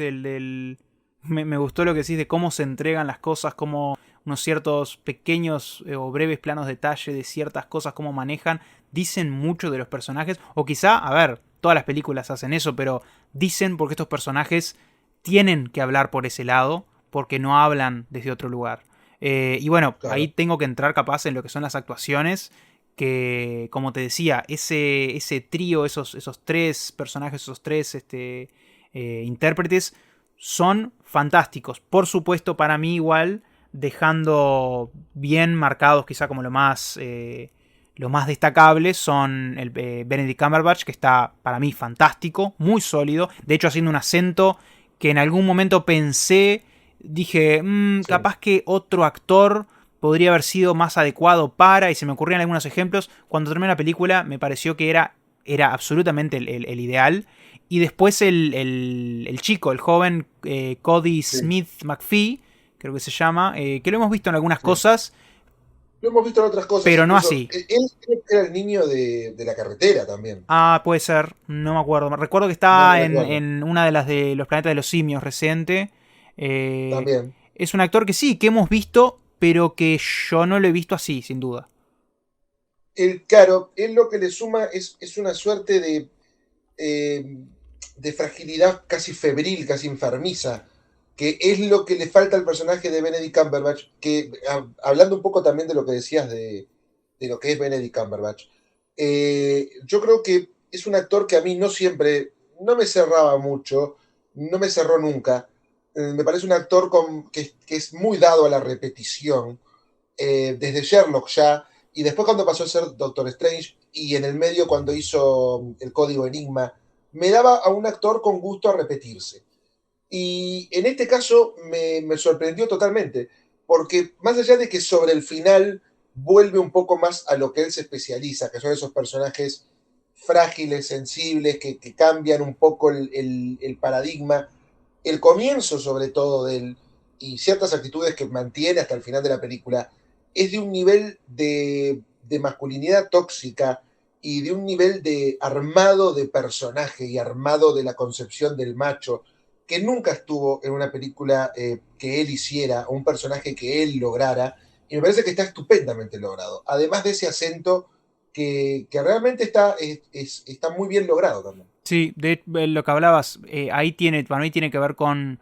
me gustó lo que decís de cómo se entregan las cosas, cómo unos ciertos pequeños o breves planos detalle de ciertas cosas, cómo manejan, dicen mucho de los personajes. O quizá, a ver, todas las películas hacen eso, pero dicen porque estos personajes tienen que hablar por ese lado, porque no hablan desde otro lugar. Y bueno, ahí Claro. tengo que entrar capaz en lo que son las actuaciones que, como te decía, ese trío, esos tres personajes, esos tres intérpretes, son fantásticos. Por supuesto, para mí igual, dejando bien marcados quizá como lo más destacable, son el Benedict Cumberbatch, que está para mí fantástico, muy sólido, de hecho haciendo un acento que en algún momento pensé, dije, Sí. capaz que otro actor podría haber sido más adecuado para, y se me ocurrían algunos ejemplos. Cuando terminé la película me pareció que era absolutamente el ideal. Y después el chico, el joven Cody Sí, Smith McPhee, creo que se llama, que lo hemos visto en algunas sí. cosas, Lo hemos visto en otras cosas, pero no incluso. así. Él era el niño de la carretera también. Ah, puede ser, no me acuerdo. Recuerdo que No está recuerdo. en una de las de los planetas de los simios reciente. Eh, También. es un actor que sí, que hemos visto, pero que yo no lo he visto así, sin duda. Claro, él lo que le suma es una suerte eh, de fragilidad casi febril, casi enfermiza, que es lo que le falta al personaje de Benedict Cumberbatch, que hablando un poco también de lo que decías de lo que es Benedict Cumberbatch, yo creo que es un actor que a mí no siempre, no me cerraba mucho, no me cerró nunca. Me parece un actor que es muy dado a la repetición, desde Sherlock ya, y después cuando pasó a ser Doctor Strange, y en el medio cuando hizo el código Enigma, me daba a un actor con gusto a repetirse. Y en este caso me sorprendió totalmente. porque más allá de que sobre el final vuelve un poco más a lo que él se especializa, que son esos personajes frágiles, sensibles, que cambian un poco el paradigma, el comienzo sobre todo de él y ciertas actitudes que mantiene hasta el final de la película, es de un nivel de masculinidad tóxica y de un nivel de armado de personaje y armado de la concepción del macho que nunca estuvo en una película que él hiciera, o un personaje que él lograra, y me parece que está estupendamente logrado. Además de ese acento que realmente está muy bien logrado también. Sí, de lo que hablabas, ahí tiene, para mí tiene que ver con,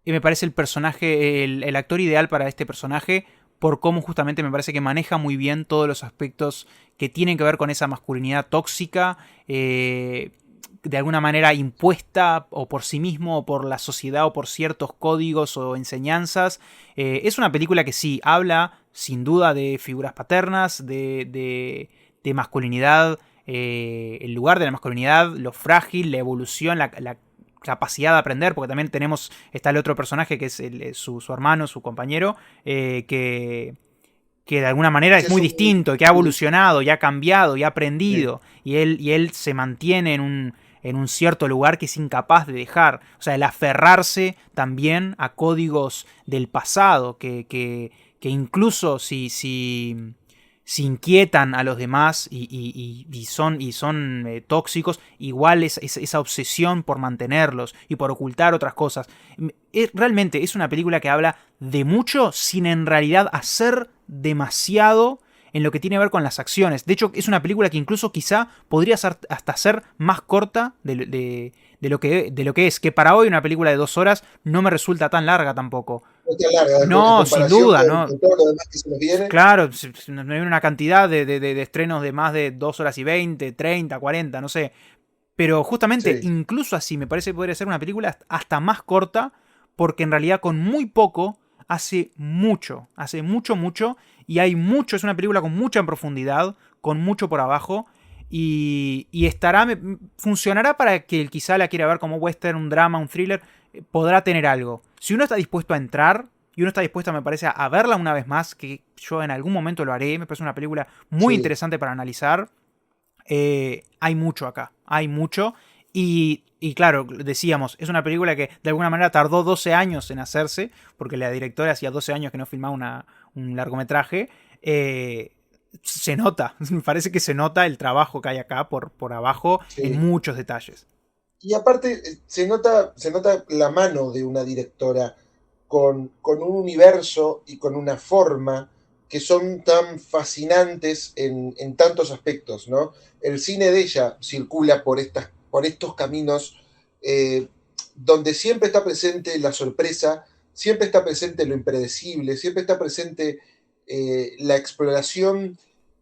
y me parece el personaje, el actor ideal para este personaje, por cómo justamente me parece que maneja muy bien todos los aspectos que tienen que ver con esa masculinidad tóxica, de alguna manera impuesta o por sí mismo o por la sociedad o por ciertos códigos o enseñanzas. Es una película que sí habla sin duda de figuras paternas, de masculinidad, el lugar de la masculinidad, lo frágil, la evolución, la capacidad de aprender, porque también tenemos, está el otro personaje que es su hermano, su compañero, que de alguna manera Sí, es muy es distinto, que ha evolucionado, y ha cambiado, y ha aprendido, y él se mantiene en un cierto lugar que es incapaz de dejar. O sea, el aferrarse también a códigos del pasado, que incluso si inquietan a los demás y son tóxicos, igual esa obsesión por mantenerlos y por ocultar otras cosas. Realmente es una película que habla de mucho sin en realidad hacer demasiado en lo que tiene que ver con las acciones. De hecho, es una película que incluso quizá podría hasta ser más corta de lo que es. Que para hoy una película de 2 horas no me resulta tan larga tampoco. no te larga en No, sin comparación duda, no. con todo lo demás que se nos viene. Claro, nos viene una cantidad de estrenos de más de 2 horas y 20, 30, 40, no sé. Pero justamente, Sí, incluso así, me parece que podría ser una película hasta más corta, porque en realidad con muy poco hace mucho, mucho, y hay mucho, es una película con mucha profundidad, con mucho por abajo, y funcionará para que quizá la quiera ver como western, un drama, un thriller, podrá tener algo. Si uno está dispuesto a entrar, y uno está dispuesto, me parece, a verla una vez más, que yo en algún momento lo haré, me parece una película muy sí. interesante para analizar. Hay mucho acá, hay mucho. Y claro, decíamos, es una película que de alguna manera tardó 12 años en hacerse, porque la directora hacía 12 años que no filmaba un largometraje. Se nota, me parece que se nota el trabajo que hay acá por abajo en Sí. muchos detalles. Y aparte, se nota la mano de una directora con un universo y con una forma que son tan fascinantes en tantos aspectos, ¿no? El cine de ella circula por estos caminos donde siempre está presente la sorpresa, siempre está presente lo impredecible, siempre está presente la exploración,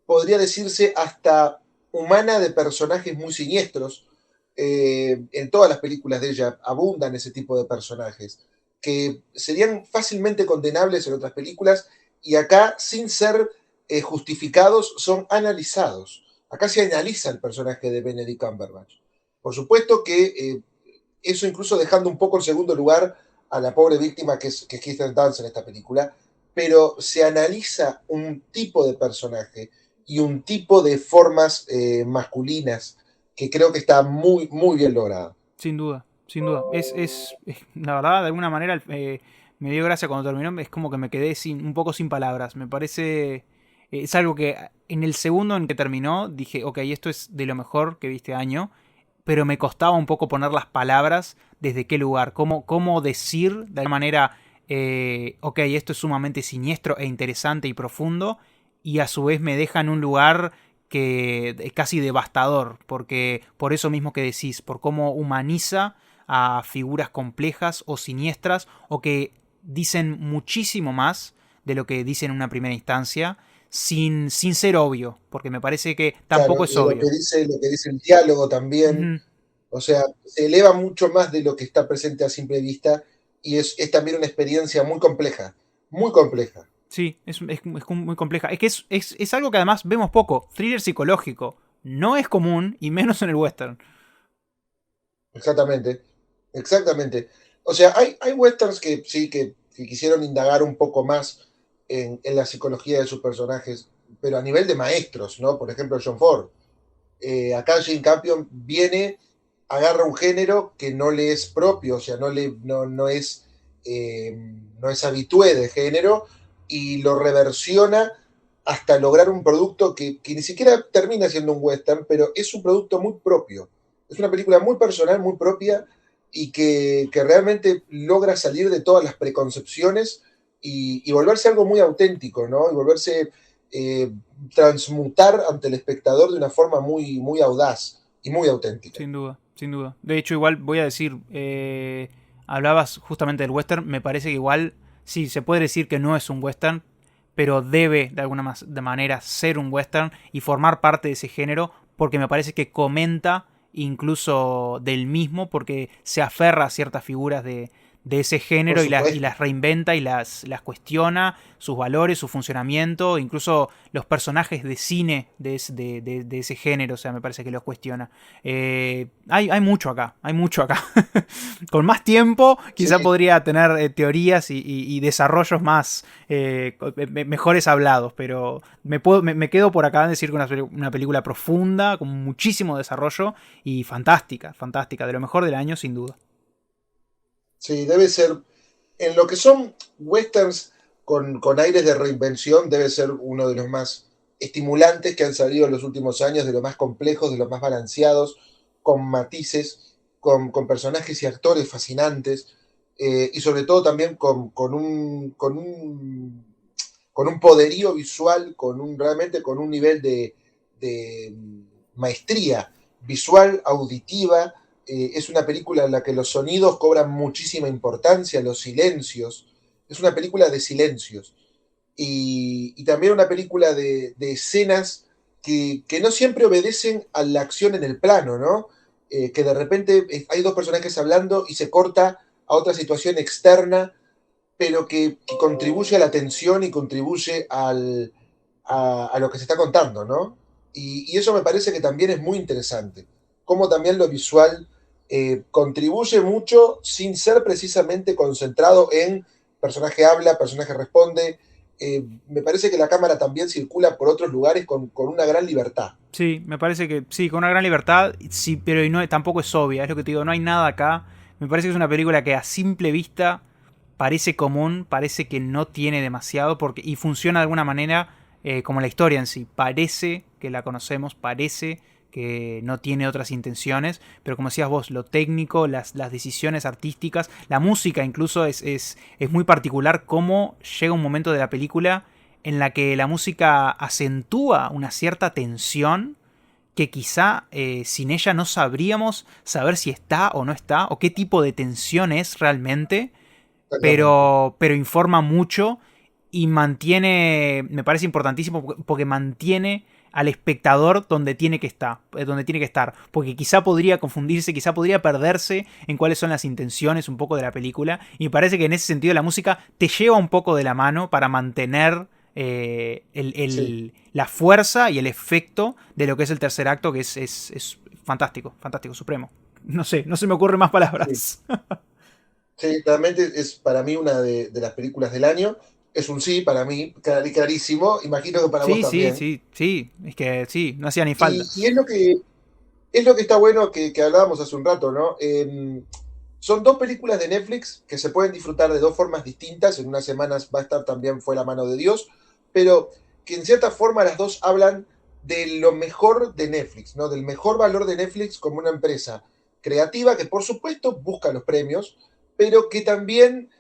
podría decirse, hasta humana de personajes muy siniestros. En todas las películas de ella abundan ese tipo de personajes que serían fácilmente condenables en otras películas y acá, sin ser justificados, son analizados. Acá se analiza el personaje de Benedict Cumberbatch. Por supuesto que eso incluso dejando un poco en segundo lugar a la pobre víctima que es Kirsten Dunst en esta película, pero se analiza un tipo de personaje y un tipo de formas masculinas que creo que está muy, muy bien logrado. Sin duda, sin duda. La verdad, de alguna manera me dio gracia cuando terminó. Es como que me quedé un poco sin palabras. Me parece. Es algo que en el segundo en que terminó dije, ok, esto es de lo mejor que vi este año. Pero me costaba un poco poner las palabras desde qué lugar. Cómo decir de alguna manera, ok, esto es sumamente siniestro e interesante y profundo. Y a su vez me deja en un lugar que es casi devastador, porque por eso mismo que decís, por cómo humaniza a figuras complejas o siniestras o que dicen muchísimo más de lo que dicen en una primera instancia, sin ser obvio, porque me parece que tampoco Claro, es y obvio. lo que dice el diálogo también, Ujú. o sea, se eleva mucho más de lo que está presente a simple vista y es también una experiencia muy compleja, muy compleja. Sí, es muy compleja. Es que es algo que además vemos poco. Thriller psicológico. No es común, y menos en el western. Exactamente, exactamente. O sea, hay westerns que sí, que que quisieron indagar un poco más en la psicología de sus personajes, pero a nivel de maestros, ¿no? Por ejemplo, John Ford. Acá Jane Campion viene, agarra un género que no le es propio, o sea, eh, no es habitué de género, y lo reversiona hasta lograr un producto que ni siquiera termina siendo un western, pero es un producto muy propio. Es una película muy personal, muy propia, y que realmente logra salir de todas las preconcepciones y volverse algo muy auténtico, ¿no? Y volverse eh, transmutar ante el espectador de una forma muy, muy audaz y muy auténtica. Sin duda, sin duda. De hecho, igual voy a decir, hablabas justamente del western, me parece que igual, sí, se puede decir que no es un western, pero debe de alguna de manera ser un western y formar parte de ese género, porque me parece que comenta incluso del mismo, porque se aferra a ciertas figuras de ese Por género y supuesto. las reinventa y las cuestiona, sus valores, su funcionamiento, incluso los personajes de cine de ese género, o sea, me parece que los cuestiona. Hay mucho acá, hay mucho acá. Con más tiempo, Sí, quizá podría tener teorías y desarrollos más mejores hablados, pero me quedo por acá en decir que una película profunda, con muchísimo desarrollo y fantástica, fantástica, de lo mejor del año, sin duda. sí, debe ser, en lo que son westerns con aires de reinvención, debe ser uno de los más estimulantes que han salido en los últimos años, de los más complejos, de los más balanceados, con matices, con personajes y actores fascinantes, y sobre todo también con un poderío visual, realmente con un nivel de maestría visual, auditiva. Es una película en la que los sonidos cobran muchísima importancia, los silencios. Es una película de silencios. Y también una película de escenas que no siempre obedecen a la acción en el plano, ¿no? Que de repente hay dos personajes hablando y se corta a otra situación externa, pero que contribuye a la tensión y contribuye a lo que se está contando, ¿no? Y eso me parece que también es muy interesante. Cómo también lo visual contribuye mucho sin ser precisamente concentrado en personaje habla, personaje responde. Me parece que la cámara también circula por otros lugares con una gran libertad. Sí, me parece que sí, con una gran libertad, sí, pero no, tampoco es obvia, es lo que te digo, no hay nada acá. Me parece que es una película que a simple vista parece común, parece que no tiene demasiado y funciona de alguna manera como la historia en sí. Parece que la conocemos, parece que no tiene otras intenciones, pero como decías vos, lo técnico, las decisiones artísticas, la música incluso es muy particular cómo llega un momento de la película en la que la música acentúa una cierta tensión que quizá sin ella no sabríamos saber si está o no está, o qué tipo de tensión es realmente, Exactamente. pero informa mucho y mantiene, me parece importantísimo porque mantiene al espectador donde tiene que estar, porque quizá podría confundirse, quizá podría perderse en cuáles son las intenciones un poco de la película, y me parece que en ese sentido la música te lleva un poco de la mano para mantener Sí. la fuerza y el efecto de lo que es el tercer acto, que es fantástico, fantástico, supremo. No sé, no se me ocurren más Sí. palabras. Sí, realmente es para mí una de las películas del año. Es un sí para mí, clarísimo. Imagino que para vos Sí, sí, también. sí, sí, es que sí, no hacía ni falta. Y es lo que está bueno que hablábamos hace un rato, ¿no? Son dos películas de Netflix que se pueden disfrutar de dos formas distintas. En unas semanas va a estar también Fue la mano de Dios, pero que en cierta forma las dos hablan de lo mejor de Netflix, ¿no? Del mejor valor de Netflix como una empresa creativa que por supuesto busca los premios, pero que también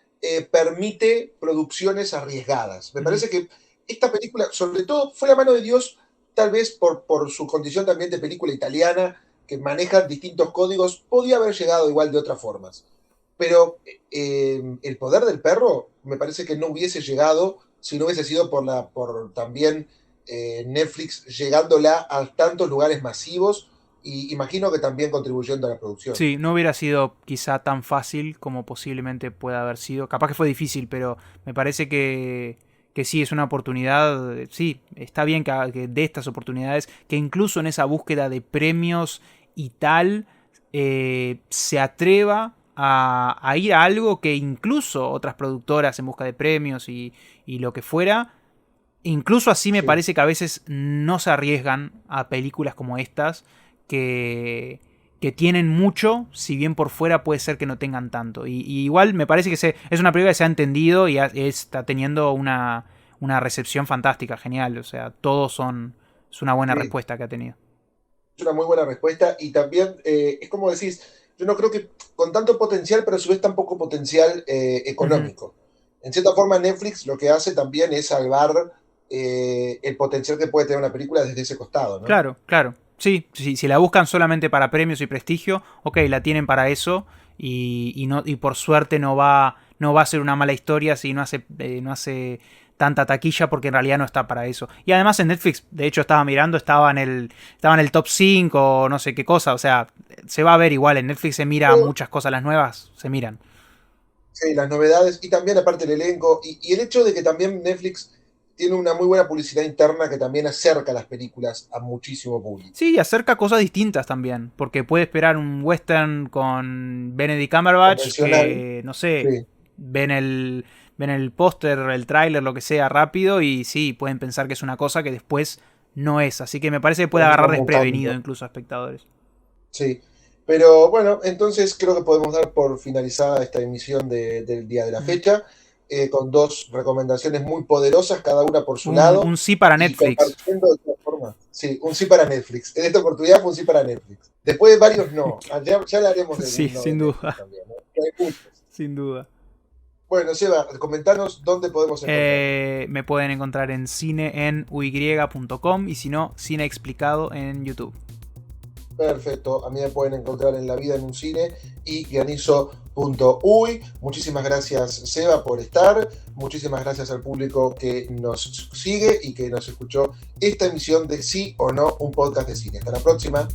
permite producciones arriesgadas. Me Ujú. parece que esta película, sobre todo, Fue la mano de Dios, tal vez por su condición también de película italiana, que maneja distintos códigos, podía haber llegado igual de otras formas. Pero el poder del perro me parece que no hubiese llegado si no hubiese sido por también Netflix llegándola a tantos lugares masivos y imagino que también contribuyendo a la producción. Sí, no hubiera sido quizá tan fácil como posiblemente pueda haber sido. Capaz que fue difícil, pero me parece que sí, es una oportunidad. Sí, está bien que dé estas oportunidades, que incluso en esa búsqueda de premios y tal, se atreva a ir a algo que incluso otras productoras en busca de premios y lo que fuera, incluso así me parece que a veces no se arriesgan a películas como estas que tienen mucho, si bien por fuera puede ser que no tengan tanto. Y igual me parece que es una película que se ha entendido y está teniendo una recepción fantástica, genial. O sea, es una buena respuesta que ha tenido. Es una muy buena respuesta y también es como decís, yo no creo que con tanto potencial, pero a su vez tan poco potencial económico. En cierta forma, Netflix lo que hace también es salvar el potencial que puede tener una película desde ese costado, ¿no? Claro, claro. Sí, si la buscan solamente para premios y prestigio, ok, la tienen para eso y por suerte no va a ser una mala historia si no hace tanta taquilla porque en realidad no está para eso. Y además en Netflix, de hecho estaba mirando, estaba en el top 5 o no sé qué cosa, o sea, se va a ver igual, en Netflix se mira muchas cosas, las nuevas se miran. Sí, las novedades y también aparte el elenco y el hecho de que también Netflix tiene una muy buena publicidad interna que también acerca las películas a muchísimo público. Sí, y acerca cosas distintas también, porque puede esperar un western con Benedict Cumberbatch que, no sé, sí. ven el póster, el tráiler, lo que sea rápido y sí, pueden pensar que es una cosa que después no es. Así que me parece que puede agarrar desprevenido incluso a espectadores. Sí, pero bueno, entonces creo que podemos dar por finalizada esta emisión del día de la fecha, con dos recomendaciones muy poderosas, cada una por su lado. Un sí para Netflix. Compartiendo de esta forma. Sí, un sí para Netflix. En esta oportunidad fue un sí para Netflix. Después de varios no. Ya le haremos de sí, sin duda. También, ¿no? Sin duda. Bueno, Seba, comentanos dónde podemos encontrar. Me pueden encontrar en cine en uy.com y si no, Cine Explicado en YouTube. Perfecto, a mí me pueden encontrar en La Vida en un Cine y guionizo.uy. Muchísimas gracias, Seba, por estar. Muchísimas gracias al público que nos sigue y que nos escuchó esta emisión de Sí o No, un podcast de cine. Hasta la próxima.